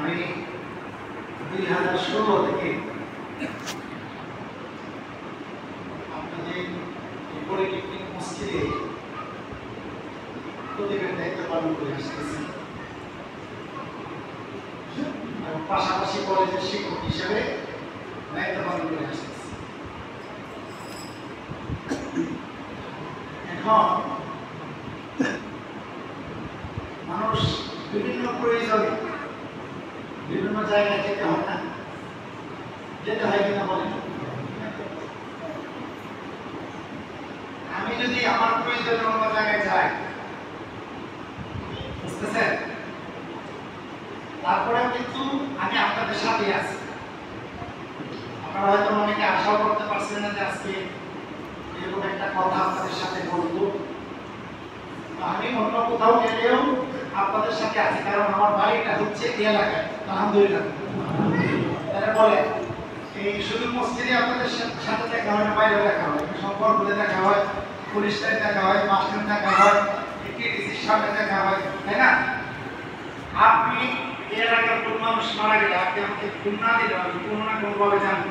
আমি 2016 থেকে আপনাদের পলিটেকনিক মসজিদে প্রতিবেদন দায়িত্ব পালন করে আসতেছি এবং পাশাপাশি কলেজের শিক্ষক হিসেবে দায়িত্ব পালন করে আসতেছি। এখন মানুষ বিভিন্ন প্রয়োজনে বিভিন্ন জায়গায় যেতে হয় না, যেতে হয় কিনা বলেন? আমি যদি আমার প্রয়োজনে অন্য জায়গায় যাই, বুঝতেছেন, তারপরে কিন্তু আমি আপনাদের সাথে আছি। আপনারা হয়তো অনেকে আশাও করতে পারছেন না যে আজকে এরকম একটা কথা আপনাদের সাথে বলবো। আমি অন্য কোথাও গেলেও আপনাদের সাথে আছি, কারণ আমার বাড়িটা হচ্ছে এই এলাকায়। আলহামদুলিল্লাহ। তারা বলে এই শুধু মসজিদে আপনাদের সাথে দেখা হয় না, বাইরে দেখা হয়, সম্পর্কে দেখা হয়, পুলিশ লাইন দেখা হয়, বাস স্ট্যান্ড দেখা হয়, টিটিসির সামনে দেখা হয়, তাই না? আপনি এই এলাকার কোন মানুষ মারা গেলে আপনি আমাকে ফোন না দিলে আমি কোনো না কোনোভাবে জানবো।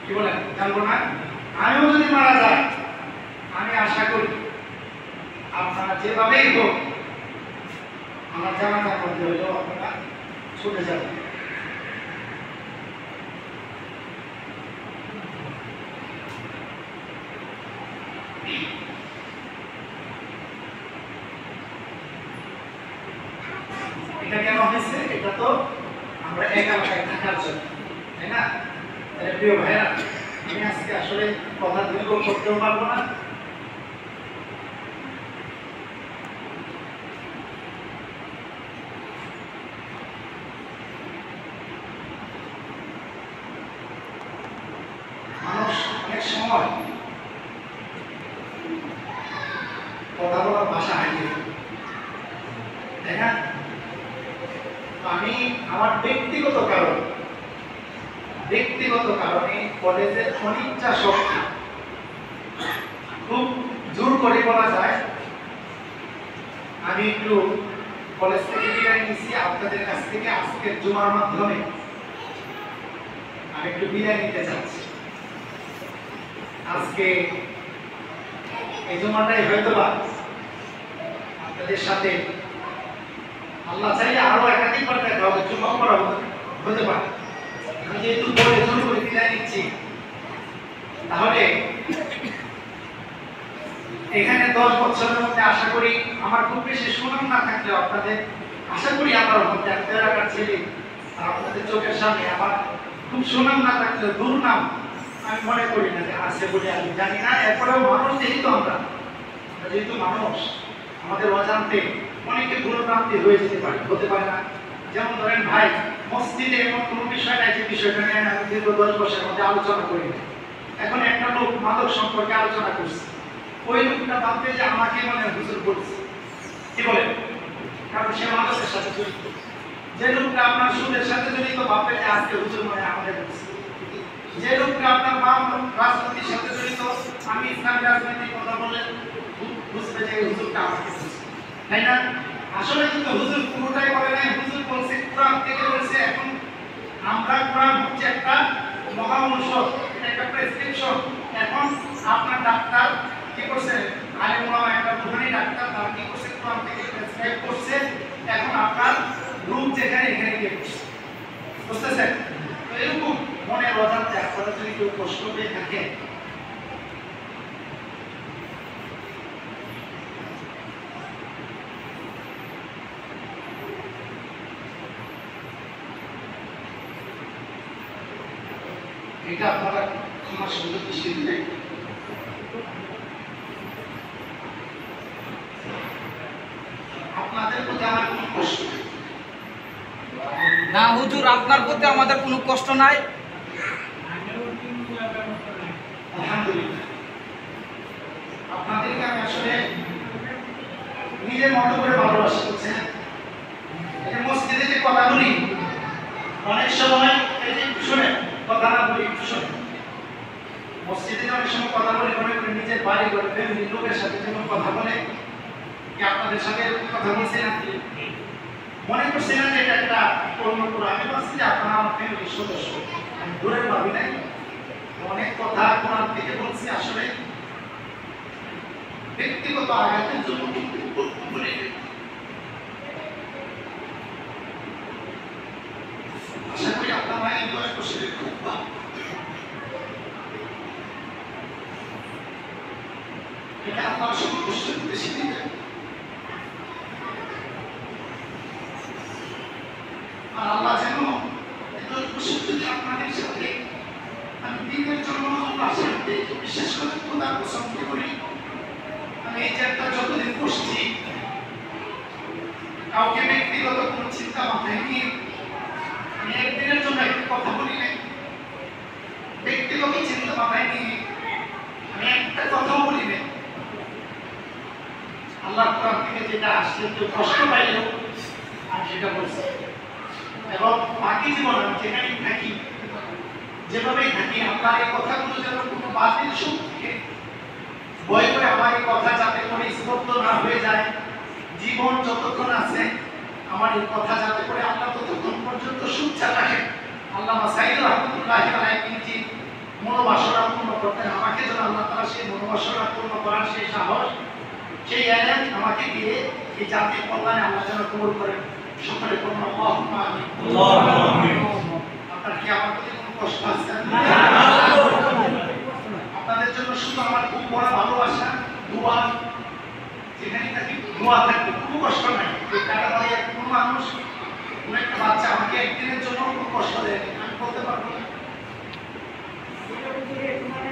কি বলেন? জানবো না? আমিও যদি মারা যাই, আমি আশা করি আপনারা যেভাবেই হোক আমার জানাজার মধ্যে হলেও আপনারা ছুটে যাবেন। এটা কেন হয়েছে? এটা তো আমরা এক এলাকায় থাকার জন্য, তাই না? প্রিয় ভাইরা, আমি আজকে আসলে কথা দীর্ঘ করতেও পারবো না। মানুষ অনেক সময় কথা বলার ভাষা হারিয়ে, তাই না? আমি আমার ব্যক্তিগত কারণে কলেজের অনিচ্ছা শক্তি খুব জোর করে বলা যায় আমি একটু কলেজ থেকে বিদায় নিচ্ছি। আপনাদের কাছ থেকে আজকের জুমার মাধ্যমে আমি একটু বিদায় নিতে চাচ্ছি। আজকে এই জুমাটাই হয়তো বা আপনাদের সাথে আল্লাহ চাইলে আরো একাধিকবার দেখা হবে, জুমা করা হতে পারে। আমি যেহেতু বলে জোর করে বিদায় নিচ্ছি, তাহলে এখানে 10 বছরের মধ্যে আশা করি আমার খুব বেশি সুনাম না থাকলেও আপনাদের আশা করি আমার মধ্যে এলাকার ছেলে আপনাদের চোখের সামনে আমার খুব সুনাম না থাকলেও দুর্নাম আমি মনে করি না যে আছে বলে আমি জানি না। এরপরেও মানুষ যেহেতু মানুষ আমাদের অজান্তে অনেকে ভুলভ্রান্তি হয়ে যেতে পারে, হতে পারে না। যেমন ধরেন ভাই, মসজিদে এমন কোনো বিষয় নাই যে বিষয়টা নিয়ে আমি দীর্ঘ 10 বছরের মধ্যে আলোচনা করি না। এখন একটা লোক মাদক সম্পর্কে আলোচনা করছে, ওই লোকটা ভাববে যে আমাকে মনে হুজুর বলছে। কি বলে? কারণ সে মাদকের সাথে জড়িত। যে লোকটা আপনার সুদের সাথে জড়িত ভাববে যে আজকে হুজুর মনে আমাদের বলছে। যে লোকটা আপনার বাম রাজনীতির সাথে জড়িত, আমি ইসলামী রাজনীতির কথা বলে বুঝবে যে হুজুরটা আমাকে বলছে, তাই না? আসলে কিন্তু হুজুর পুরোটাই বলে নাই, হুজুর বলছে কোরআন থেকে বলছে। এখন আমরা কোরআন হচ্ছে একটা মহা ঔষধ, এটা একটা প্রেসক্রিপশন। এখন আপনার ডাক্তার কি করছে, আলেম ওলামা একটা রুহানি ডাক্তার, তার কি করছে, কোরআন থেকে প্রেসক্রাইব করছে। এখন আপনার রোগ যেখানে এখানে গিয়ে করছে, বুঝতেছেন? তো এরকম মনের অজান্তে আপনারা যদি কেউ কষ্ট পেয়ে থাকে, এটা আপনারা আমার সুন্দর দৃষ্টি দিলেন। আপনাদের প্রতি আমার কোনো কষ্ট না হুজুর, আপনার প্রতি আমাদের কোনো কষ্ট নাই। আলহামদুলিল্লাহ। আপনাদেরকে আমি আসলে নিজের মতো করে ভালোবাসি, বুঝছেন? এই যে মসজিদে যে কথা বলি, অনেক সময় এই যে শুনে কথা না বলি, শুনে মসজিদে অনেক সময় কথা বলে মনে করি নিজের বাড়ি করে ফ্যামিলির লোকের সাথে যেমন কথা বলে, কি আপনাদের সাথে কথা বলছি নাকি? মনে করছিলেন যে এটা একটা অন্য পুরো, আমি ভাবছি যে আপনারা আমার ফ্যামিলির সদস্য, আমি দূরের ভাবি নাই। অনেক কথা কোরআন থেকে বলছি, আসলে ব্যক্তিগত আঘাতের জন্য বলে আশা করি আপনার মায়ের দয়া করছে খুব ভালো। এটা আপনার সন্তুষ্টের উদ্দেশ্যে দিবেন। আর আল্লাহ যেন যদি আপনাদের সাথে আমি দিনের জন্য আল্লাহর সাথে বিশেষ করে খোদার পছন্দ করি। আমি এই চ্যাপ্টার যতদিন বসছি কাউকে ব্যক্তিগত কোনো চিন্তা মাথায় নিয়ে আমি একদিনের জন্য একটি কথা বলি নাই, ব্যক্তিগত চিন্তা মাথায় নিয়ে আমি একটা কথাও বলি নাই। আল্লাহ কোরআন থেকে যেটা আসছে কেউ কষ্ট পাইলেও আমি সেটা বলছি, এবং বাকি জীবন আমি যেখানেই থাকি যেভাবেই থাকি আপনার এই কথাগুলো যেন কোনো বাতিল শক্তিকে ভয় করে আমার এই কথা যাতে করে স্পর্শ না হয়ে যায়। জীবন যতক্ষণ আছে আমার এই কথা যাতে করে আল্লাহ ততক্ষণ পর্যন্ত সুচ্ছা রাখেন। আল্লামা সাইদ রহমতুল্লাহ আলাইহি তিনি মনোবাসনা পূর্ণ করতেন, আমাকে যেন আল্লাহ তাআলা সেই মনোবাসনা পূর্ণ করার সেই সাহস, সেই এলেন আমাকে দিয়ে এই জাতির কল্যাণে আল্লাহ যেন কবুল করেন। সকলে কোনো আল্লাহুম্মা আমিন। আপনার কি আমার প্রতি কোনো কষ্ট আছে? আপনাদের জন্য শুধু আমার খুব বড় ভালোবাসা, দোয়া, যেখানে থাকি দোয়া থাকবে, কোনো কষ্ট নাই। কাটাবাড়ি কোনো মানুষ, কোনো একটা বাচ্চা আমাকে একদিনের জন্য কোনো কষ্ট দেয় আমি বলতে পারবো না।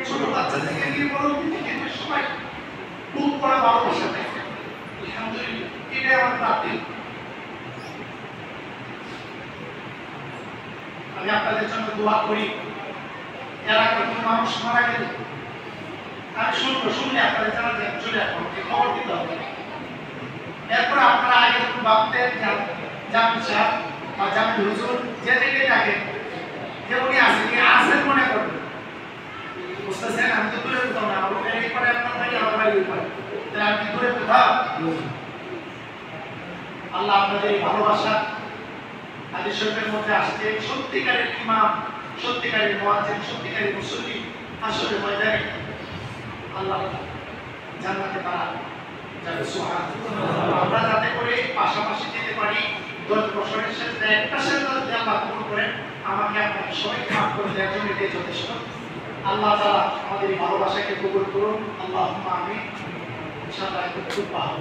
ছোট বাচ্চা থেকে নিয়ে বড় থেকে সবাই খুব বড় ভালোবাসা দেয়। আলহামদুলিল্লাহ, এটাই আমার প্রাপ্তি। আমি আপনাদের জন্য দোয়া করি। এরা কোনো মানুষ মারা গেলে আমি শুনলে আপনাদের জানা যায় চলে আসবে, খবর দিতে হবে। এরপরে আপনারা আগে যখন ভাবতেন জামিল সাহেব বা জামিল হুজুর যে জায়গায় থাকেন, যে উনি আসেন মনে করবেন, বুঝতেছেন? আমি তো দূরে কোথাও না, আমার এই পরে আপনার বাড়ি আমার বাড়ি ওই পরে, তাহলে আমি কি দূরে কোথাও? আল্লাহ আপনাদের এই ভালোবাসা হাদিস শরীফের মধ্যে আসছে, সত্যিকারের ইমাম, সত্যিকারের মুয়াজ্জিন, সত্যিকারের মুসল্লি আসলে ময়দানে আল্লাহ জান্নাতে তারা যাবে। সুবহানাল্লাহ। আমরা যাতে করে পাশাপাশি যেতে পারি 10 বছরের সাথে একটা সাথে যদি আল্লাহ কবুল করেন, আমাকে আপনাকে সবাইকে মাফ করে দেওয়ার জন্য এটাই যথেষ্ট। আল্লাহ তাআলা আমাদের এই ভালোবাসাকে কবুল করুন। আল্লাহুম্মা আমিন। ইনশাআল্লাহ খুব ভালো।